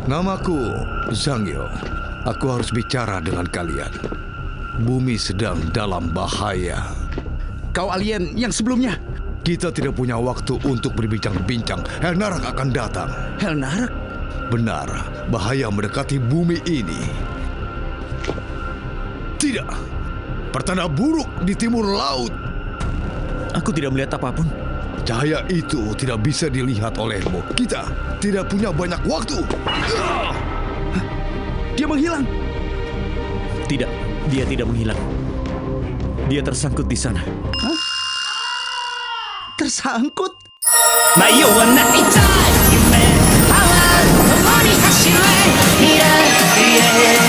Namaku Zhangyo. Aku harus bicara dengan kalian. Bumi sedang dalam bahaya. Kau alien yang sebelumnya? Kita tidak punya waktu untuk berbincang-bincang. Helnarak akan datang. Helnarak? Benar, bahaya mendekati bumi ini. Tidak. Pertanda buruk di timur laut. Aku tidak melihat apapun. Cahaya itu tidak bisa dilihat olehmu. Kita tidak punya banyak waktu. Dia menghilang. Tidak, dia tidak menghilang. Dia tersangkut di sana. Hah? Tersangkut? 迷わないた夢パワー共に走れ未来へ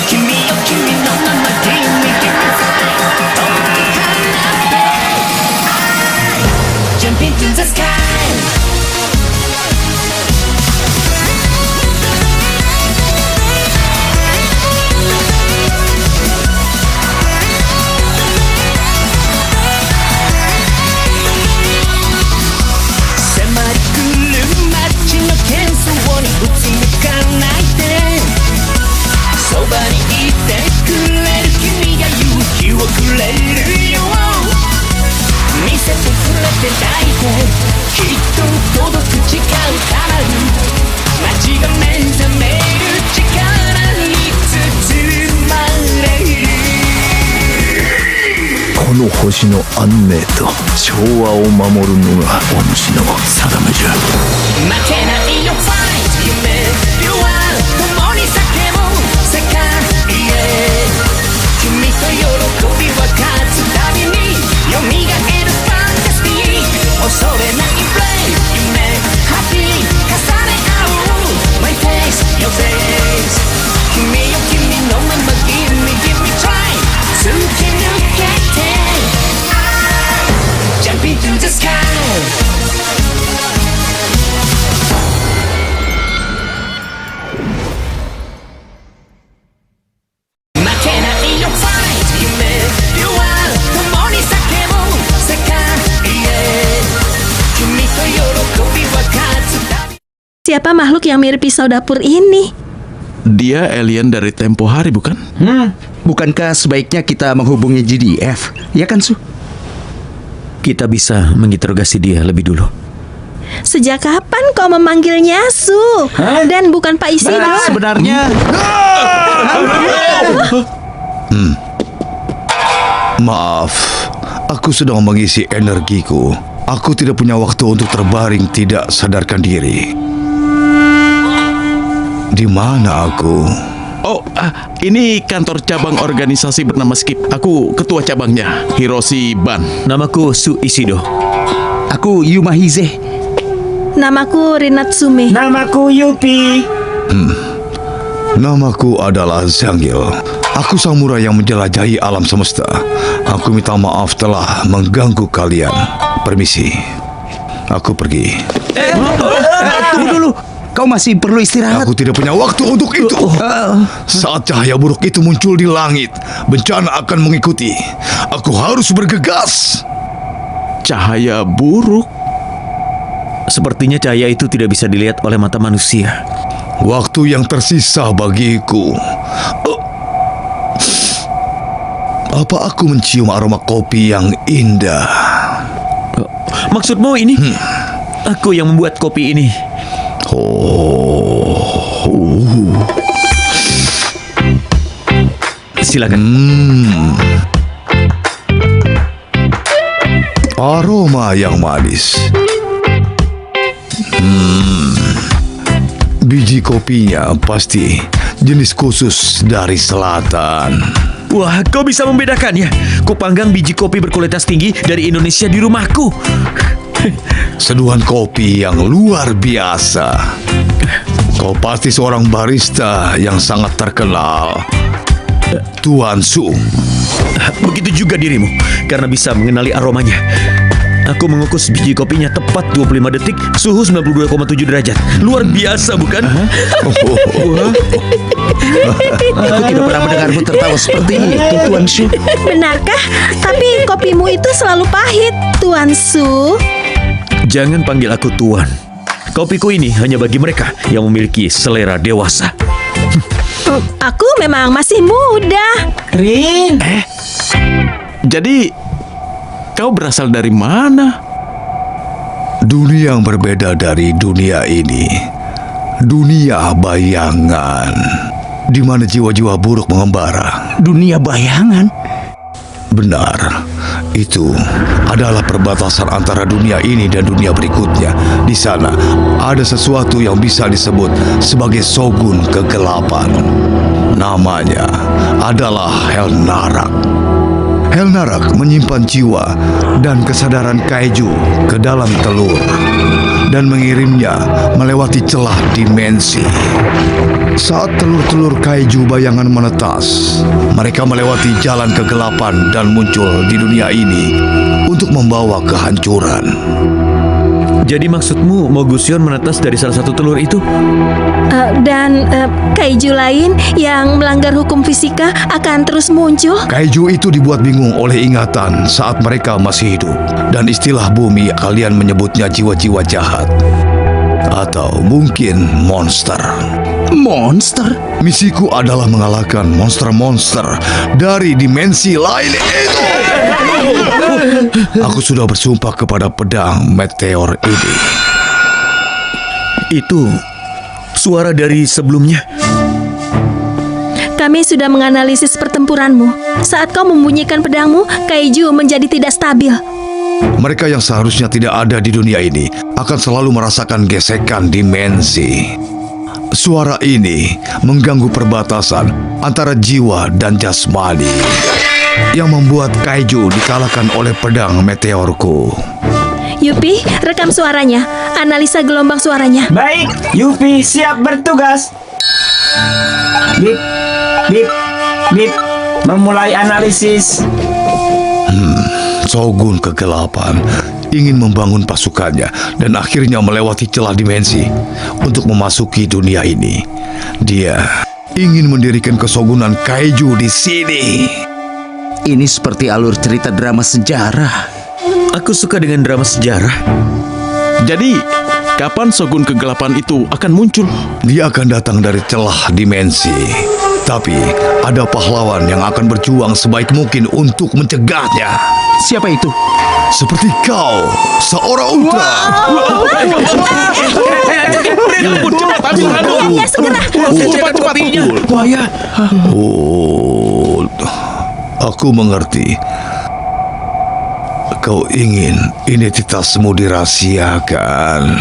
君よ君のまま Give me fire 終わりかなって Jump into the skyこの星の安寧と調和を守るのがお主の定めじゃ。負けないよ Fight 夢ピュア共に叫ぶ世界へ君と喜びは勝つたびに蘇るファンタスティック恐れない Brave 夢ハッピー重ね合う My face your face 君よ君のまま Give me try 突き抜けて Jump into the sky Siapa makhluk yang mirip pisau dapur ini? Dia alien dari tempo hari, bukan? Bukankah sebaiknya kita menghubungi GDF? Ya kan, Su? Kita bisa menginterogasi dia lebih dulu. Sejak kapan kau memanggilnya Su? Dan bukan Pak Isidro? Sebenarnya Maaf, aku sedang mengisi energiku. Aku tidak punya waktu untuk terbaring tidak sadarkan diri. Di mana aku? Oh, ini kantor cabang organisasi bernama SKIP. Aku ketua cabangnya, Hiroshi Ban. Namaku Su Isido. aku Yumahize. Namaku Rinatsume. Namaku Yupi. Namaku adalah Zhangyo. Aku samurai yang menjelajahi alam semesta. Aku minta maaf telah mengganggu kalian. Permisi. Aku pergi. Tunggu dulu. Kau masih perlu istirahat. Aku tidak punya waktu untuk itu. Saat cahaya buruk itu muncul di langit, bencana akan mengikuti. Aku harus bergegas. Cahaya buruk? Sepertinya cahaya itu tidak bisa dilihat oleh mata manusia. Waktu yang tersisa bagiku. Apa aku mencium aroma kopi yang indah? Maksudmu ini? Aku yang membuat kopi ini. Silakan. Aroma yang manis. Biji kopinya pasti jenis khusus dari selatan. Wah, kau bisa membedakannya. Kupanggang biji kopi berkualitas tinggi dari Indonesia di rumahku. Seduhan kopi yang luar biasa. Kau pasti seorang barista yang sangat terkenal, Tuan Su. Begitu juga dirimu, karena bisa mengenali aromanya. Aku mengukus biji kopinya tepat 25 detik, suhu 92,7 derajat. Luar biasa, bukan? Aku tidak pernah mendengarmu tertawa seperti itu, Tuan Su. Benarkah? Tapi kopimu itu selalu pahit, Tuan Su. Jangan panggil aku Tuan. Kopiku ini hanya bagi mereka yang memiliki selera dewasa. Aku memang masih muda. Rin, Jadi, kau berasal dari mana? Dunia yang berbeda dari dunia ini. Dunia bayangan, di mana jiwa-jiwa buruk mengembara. Dunia bayangan. Benar, itu adalah perbatasan antara dunia ini dan dunia berikutnya. Di sana ada sesuatu yang bisa disebut sebagai Shogun Kegelapan. Namanya adalah Helnarak. Helnarak menyimpan jiwa dan kesadaran kaiju ke dalam telur dan mengirimnya melewati celah dimensi. Saat telur-telur kaiju bayangan menetas, mereka melewati jalan kegelapan dan muncul di dunia ini untuk membawa kehancuran. Jadi maksudmu Mogusion menetas dari salah satu telur itu? Dan kaiju lain yang melanggar hukum fisika akan terus muncul. Kaiju itu dibuat bingung oleh ingatan saat mereka masih hidup. Dan istilah bumi kalian menyebutnya jiwa-jiwa jahat. Atau mungkin monster. Monster? Misiku adalah mengalahkan monster-monster dari dimensi lain itu. Aku sudah bersumpah kepada pedang meteor ini. Itu suara dari sebelumnya. Kami sudah menganalisis pertempuranmu. Saat kau membunyikan pedangmu, kaiju menjadi tidak stabil. Mereka yang seharusnya tidak ada di dunia ini akan selalu merasakan gesekan dimensi. Suara ini mengganggu perbatasan antara jiwa dan jasmani yang membuat kaiju dikalahkan oleh pedang meteorku. Yupi, rekam suaranya. Analisa gelombang suaranya. baik, Yupi siap bertugas. Bip, bip, bip. Memulai analisis. Shogun Kegelapan ingin membangun pasukannya dan akhirnya melewati celah dimensi untuk memasuki dunia ini. Dia ingin mendirikan kesogunan kaiju di sini. Ini seperti alur cerita drama sejarah. Aku suka dengan drama sejarah. Jadi, kapan Shogun Kegelapan itu akan muncul? Dia akan datang dari celah dimensi. Tapi ada pahlawan yang akan berjuang sebaik mungkin untuk mencegahnya. Siapa itu? Seperti kau, seorang ultra. Ya, segera. Cepat-cepat. Bahaya. Oh, aku mengerti. Kau ingin identitasmu dirahasiakan.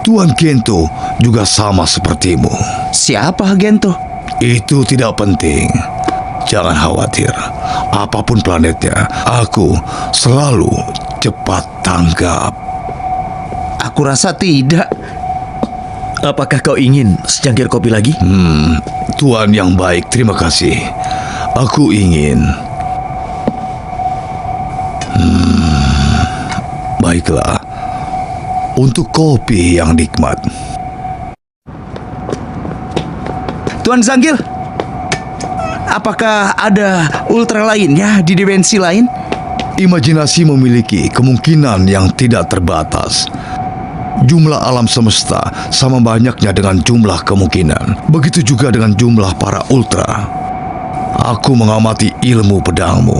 Tuan Gento juga sama sepertimu. Siapa Gento? Itu tidak penting. Jangan khawatir. Apapun planetnya, aku selalu cepat tanggap. Aku rasa tidak. Apakah kau ingin secangkir kopi lagi? Tuan yang baik, terima kasih. Aku ingin. Baiklah. Untuk kopi yang nikmat. Tuan Zanggil, apakah ada ultra lainnya di dimensi lain? Imajinasi memiliki kemungkinan yang tidak terbatas. Jumlah alam semesta sama banyaknya dengan jumlah kemungkinan. Begitu juga dengan jumlah para ultra. Aku mengamati ilmu pedangmu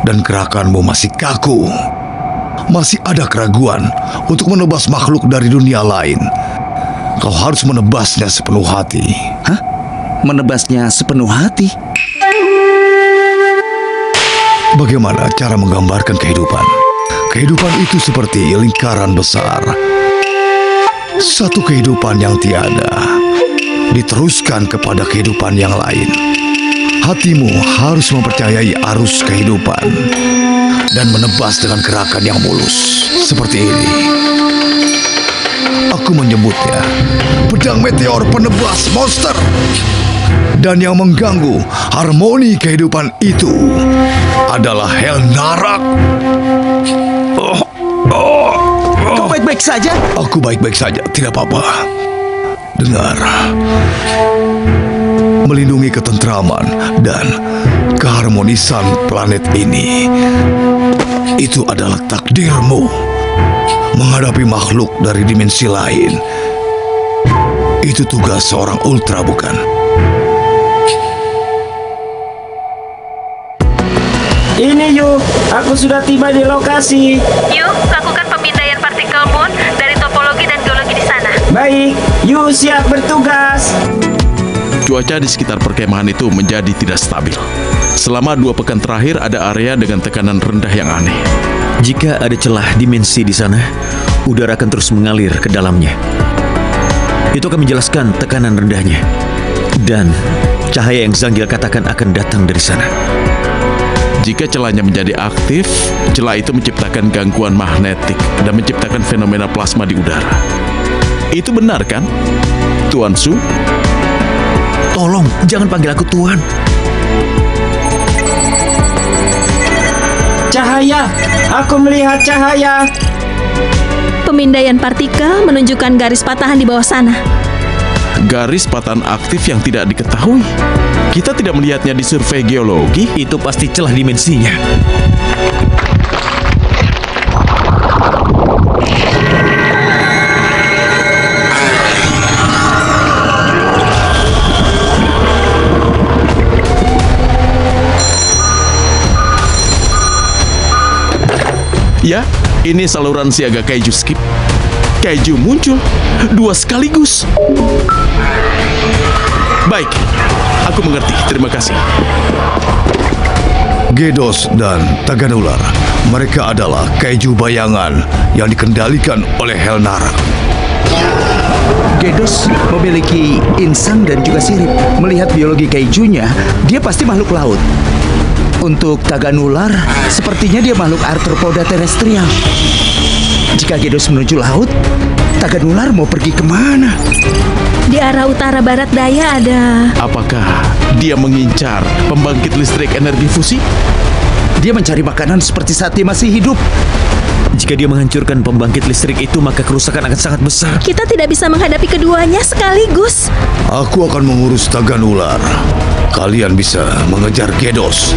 dan gerakanmu masih kaku. Masih ada keraguan untuk menebas makhluk dari dunia lain. Kau harus menebasnya sepenuh hati. Hah? Menebasnya sepenuh hati? Bagaimana cara menggambarkan kehidupan? Kehidupan itu seperti lingkaran besar. Satu kehidupan yang tiada diteruskan kepada kehidupan yang lain. Hatimu harus mempercayai arus kehidupan dan menebas dengan gerakan yang mulus seperti ini. Aku menyebutnya pedang meteor penebas monster. Dan yang mengganggu harmoni kehidupan itu adalah Helnarak. Kau baik-baik saja? Aku baik-baik saja, tidak apa-apa. Dengar. Melindungi ketentraman dan keharmonisan planet ini. Itu adalah takdirmu. menghadapi makhluk dari dimensi lain. Itu tugas seorang ultra, bukan? Ini Yu, aku sudah tiba di lokasi. Yuk, lakukan pemindaian partikel moon dari topologi dan geologi di sana. Baik, Yu siap bertugas. Cuaca di sekitar perkemahan itu menjadi tidak stabil. Selama 2 pekan terakhir ada area dengan tekanan rendah yang aneh. Jika ada celah dimensi di sana, udara akan terus mengalir ke dalamnya. Itu akan menjelaskan tekanan rendahnya. Dan cahaya yang Zanggil katakan akan datang dari sana. Jika celahnya menjadi aktif, celah itu menciptakan gangguan magnetik dan menciptakan fenomena plasma di udara. Itu benar kan, Tuan Su? Tolong, jangan panggil aku Tuan. Cahaya, aku melihat cahaya. Pemindaian partikel menunjukkan garis patahan di bawah sana. Garis patahan aktif yang tidak diketahui. Kita tidak melihatnya di survei geologi. Itu pasti celah dimensinya. Ya, ini saluran siaga kaiju skip. Kaiju muncul 2 sekaligus. Baik, aku mengerti. Terima kasih. Gedos dan Taganular, mereka adalah kaiju bayangan yang dikendalikan oleh Helnarak. Gedos memiliki insang dan juga sirip. Melihat biologi kaijunya, dia pasti makhluk laut. Untuk Taganular, sepertinya dia makhluk arthropoda terestrial. Jika Gedos menuju laut, Taganular mau pergi kemana? Di arah utara barat daya ada... Apakah dia mengincar pembangkit listrik energi fusi? Dia mencari makanan seperti saat dia masih hidup. Jika dia menghancurkan pembangkit listrik itu, maka kerusakan akan sangat besar. Kita tidak bisa menghadapi keduanya sekaligus. Aku akan mengurus Taganular. Kalian bisa mengejar Gedos.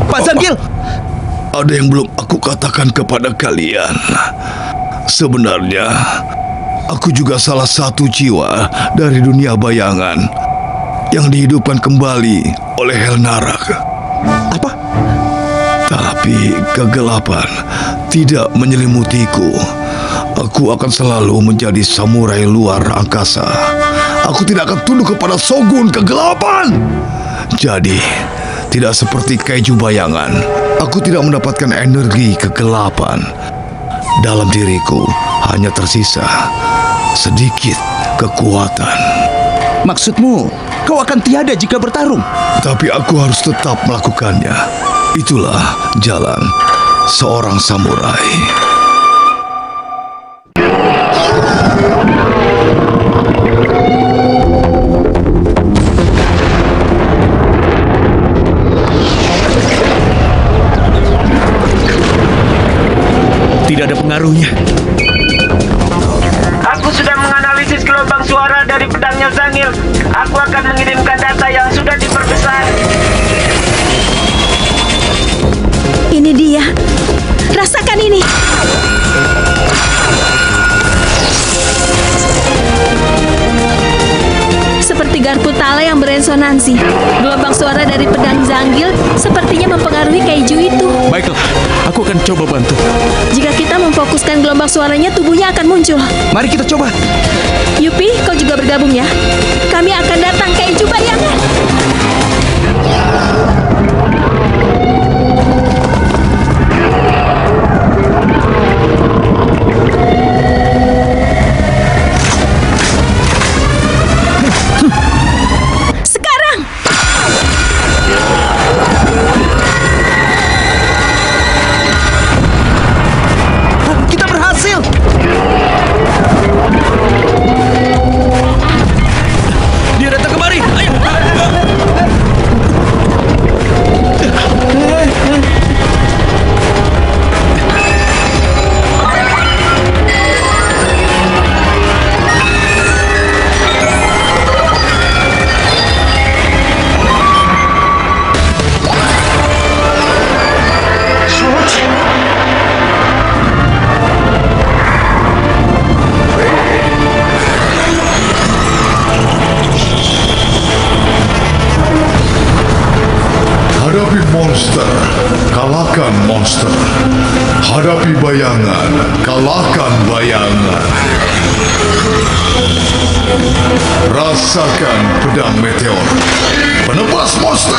Pak Zanggil! Ada yang belum aku katakan kepada kalian. Sebenarnya, aku juga salah satu jiwa dari dunia bayangan yang dihidupkan kembali oleh Helnarak. Apa? Tapi kegelapan tidak menyelimutiku. Aku akan selalu menjadi samurai luar angkasa. Aku tidak akan tunduk kepada Shogun kegelapan. Jadi, tidak seperti kaiju bayangan, aku tidak mendapatkan energi kegelapan. Dalam diriku hanya tersisa sedikit kekuatan. Maksudmu, kau akan tiada jika bertarung? Tapi aku harus tetap melakukannya. Itulah jalan seorang samurai. Tidak ada pengaruhnya. Aku sudah menganalisis gelombang suara dari pedangnya Zanggil. Aku akan mengirimkan data yang sudah diperbesar. Ini dia. Rasakan ini. Seperti garpu tala yang beresonansi. Gelombang suara dari pedang Zanggil sepertinya mempengaruhi kaiju itu. Baiklah, aku akan coba bantu. Jika kita memfokuskan gelombang suaranya, tubuhnya akan muncul. Mari kita coba. Yupi, kau juga bergabung ya. Kami akan datang kaiju bayangan. Sekarang. Kita berhasil. Dia datang kemari. Ayo. Rasakan pedang meteor penebas monster.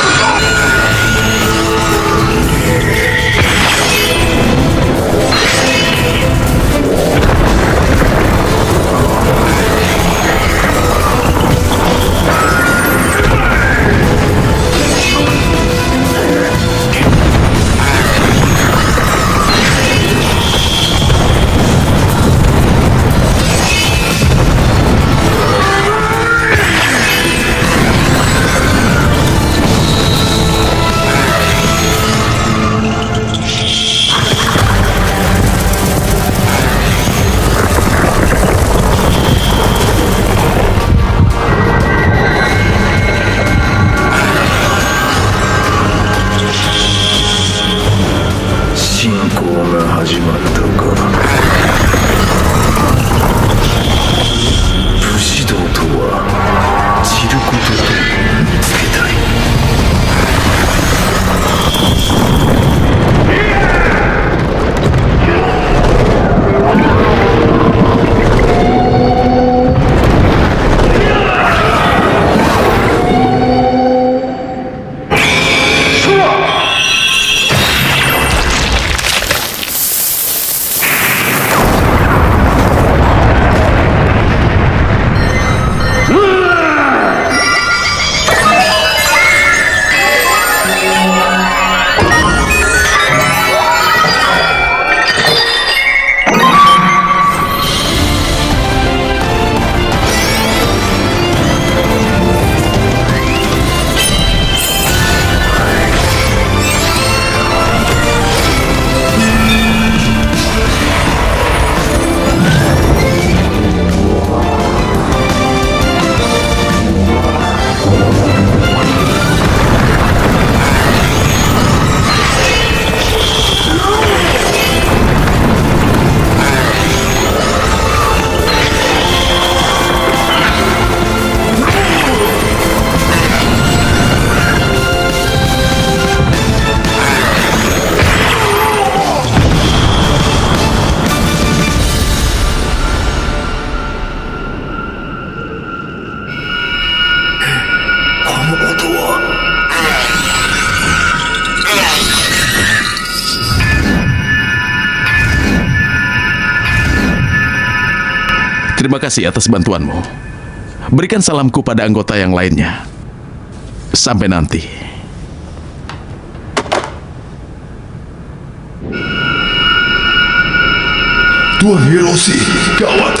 Terima kasih atas bantuanmu. Berikan salamku pada anggota yang lainnya. Sampai nanti. Tuan Hiroshi, gawat.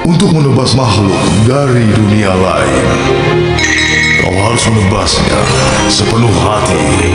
Untuk menebas makhluk dari dunia lain, kau harus menebasnya sepenuh hati.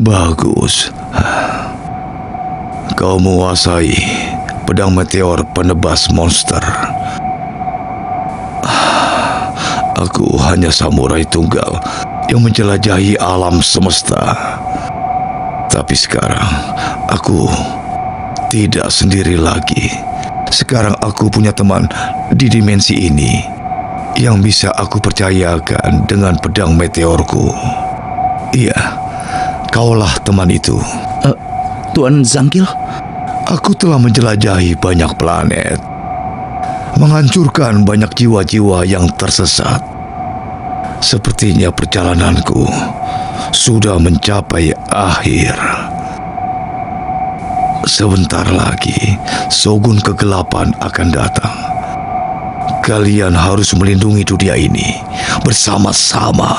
Bagus. Kau menguasai pedang meteor penebas monster. Aku hanya samurai tunggal yang menjelajahi alam semesta. Tapi sekarang aku tidak sendiri lagi. Sekarang aku punya teman di dimensi ini yang bisa aku percayakan dengan pedang meteorku. Iya, kaulah teman itu. Tuan Zanggil? Aku telah menjelajahi banyak planet, menghancurkan banyak jiwa-jiwa yang tersesat. Sepertinya perjalananku sudah mencapai akhir. Sebentar lagi, Shogun Kegelapan akan datang. Kalian harus melindungi dunia ini bersama-sama.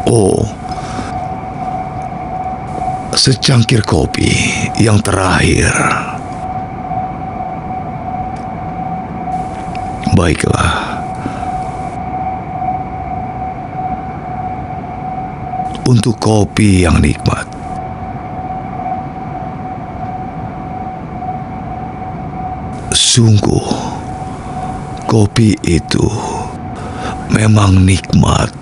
Oh, secangkir kopi yang terakhir. Baiklah. Untuk kopi yang nikmat. Sungguh, kopi itu memang nikmat.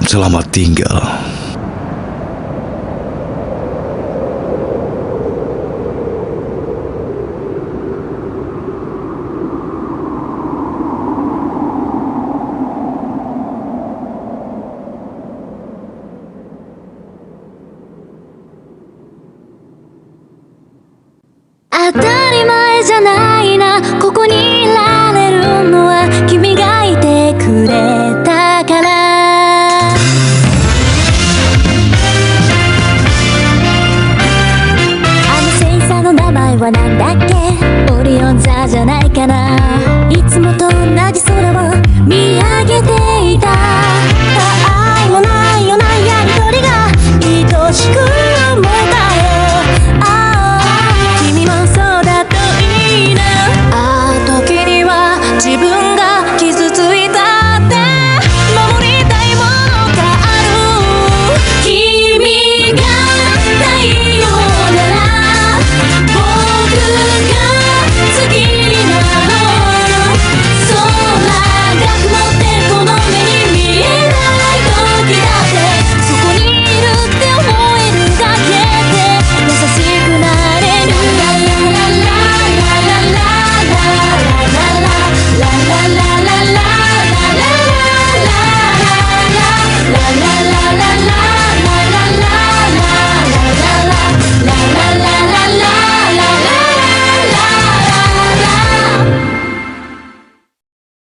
Selamat tinggal. Atarimae じゃない